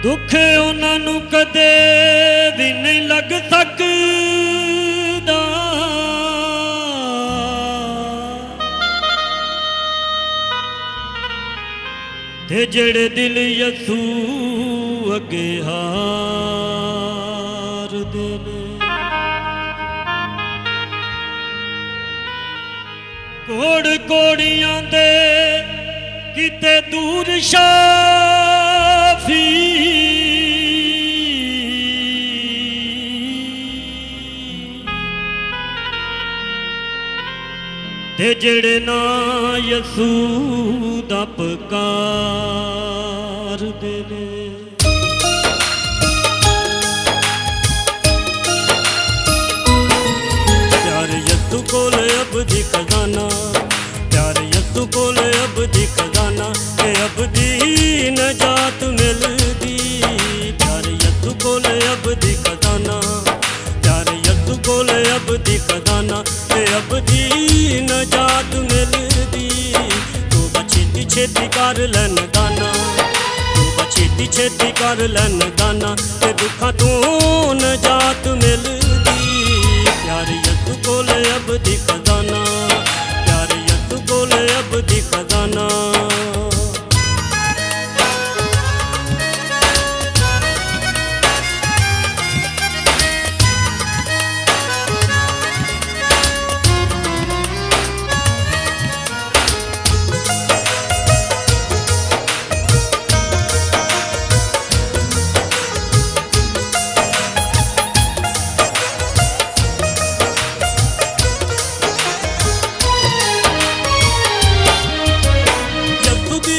दुख उन्हां नूं कदे भी नहीं लग सकदा। ते जेड़े दिल यसू अगे हार दे ने, कोड़ कोड़ियां दे किते दूर शाफी, ते जेड़े ना यसू दा पुकार दे ने। प्यार यसू कोल अबदी खजाना, प्यार यसू कोल अबदी खजाना, ते अबदी नजात मिलदी। प्यार यसू कोल अबदी खजाना, प्यार यसू कोल अबदी खजाना, ते अबदी नजात मिलदी। तू छेती छेती कर लैन दाना, तू छेती छेती कर लैन दाना, ते दुखा तू नजात मिलदी। प्यार यसू कोल अबदी खजाना, प्यार यसू कोल अबदी खजाना।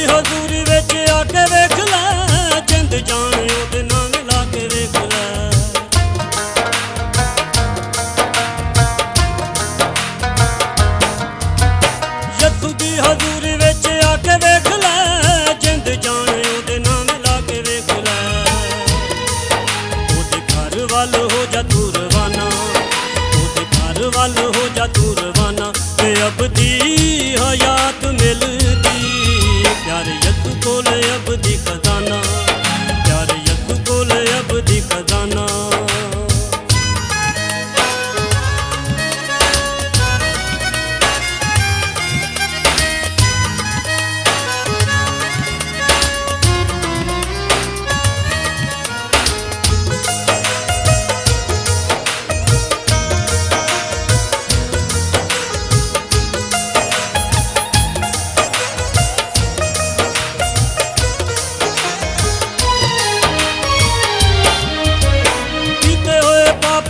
हजूरी विच आके वेख लै, जिंद जान ओदे नाल मिला के वेख लै। यसू दी हजूरी विच आके वेख लै, जिंद जान ओदे नाल मिला के वेख लै। ओदे घर वल हो जा तू रवाना, ओदे घर वल हो जा तू रवाना, ते अबदी हयात मिलदी। प्यार यसू कोल अबदी खजाना, प्यार यसू कोल अबदी खजाना।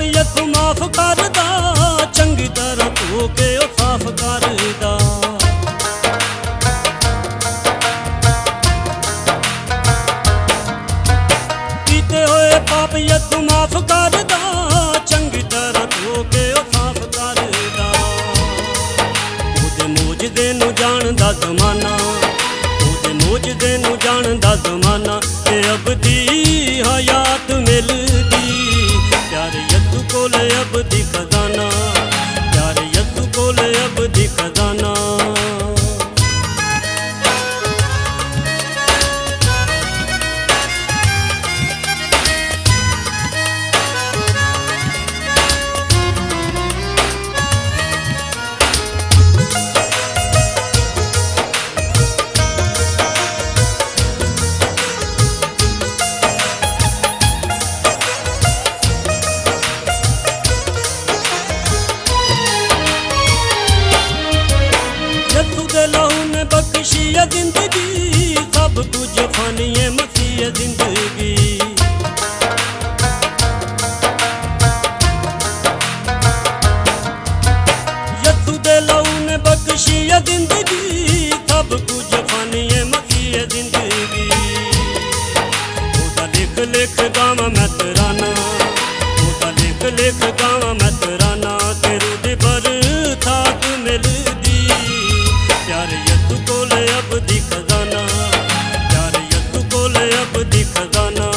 यसू माफ करदा, चंगी तरह धो के ओ साफ करदा। कीते होए पाप यसू माफ करदा, चंगी तरह धो के ओ साफ करदा। ओदे मोजदे नूं जानदा ज़माना, ओदे मोजदे नूं जानदा ज़माना, ते अबदी हयात मिलदी। प्यार यसू कोल अबदी खजाना, प्यार यसू कोल अबदी खजाना। लहू ने बख्शी है जिंदगी, सब कुछ फानी है मसीह है जिंदगी। यसू दे लहू ने बख्शी है जिंदगी, सब कुछ फानी है मसीह है जिंदगी। ओदा लिख लिख गावा मैं तराना, ओदा लिख लिख गावा मैं तराना, तेरू दी बरसात मिलदी। प्यार यसू कोल अबदी खजाना, प्यार यसू कोल अबदी खजाना।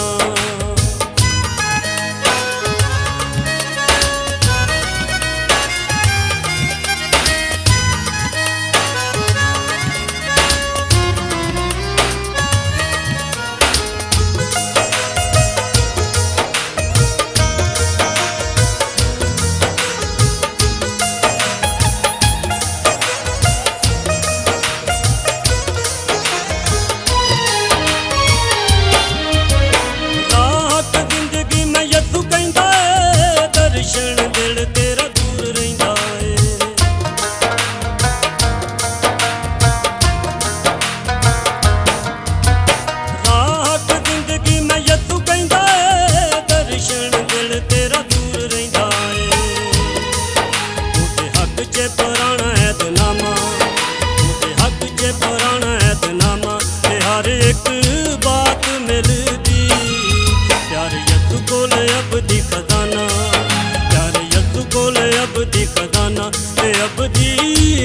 ते अबदी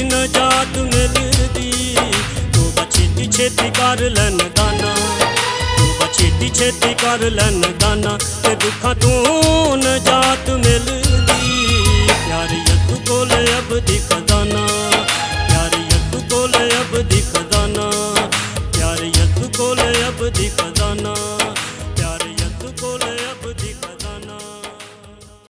नजात मिलदी। तू छेती छेती कर लैन दाना, तू छेती छेती कर लैन दाना, ते दुखा तू नजात मिलदी। प्यार यत्तू कोले अबदी खजाना।